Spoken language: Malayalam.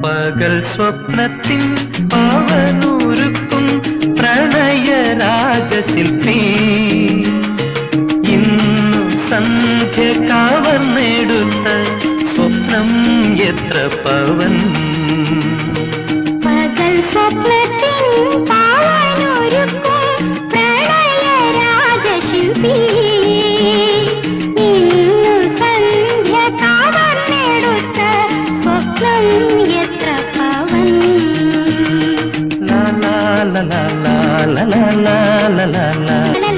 പകൽ സ്വപ്നത്തിൻ പവനൂരുക്കും പ്രണയ രാജശില്പി ഇന്നു സന്ധ്യ കവർന്നെടുത്ത സ്വപ്നം എത്ര പവൻ പകൽ സ്വപ്നത്തിൻ പവനൂരുക്കും പ്രണയ രാജശില്പി ഇന്നു സന്ധ്യ കവർന്നെടുത്ത സ്വപ്നം എത്ര പവൻ ലാ ലാ ലാ ലാ ലാ ലാ ലാ ലാ ലാ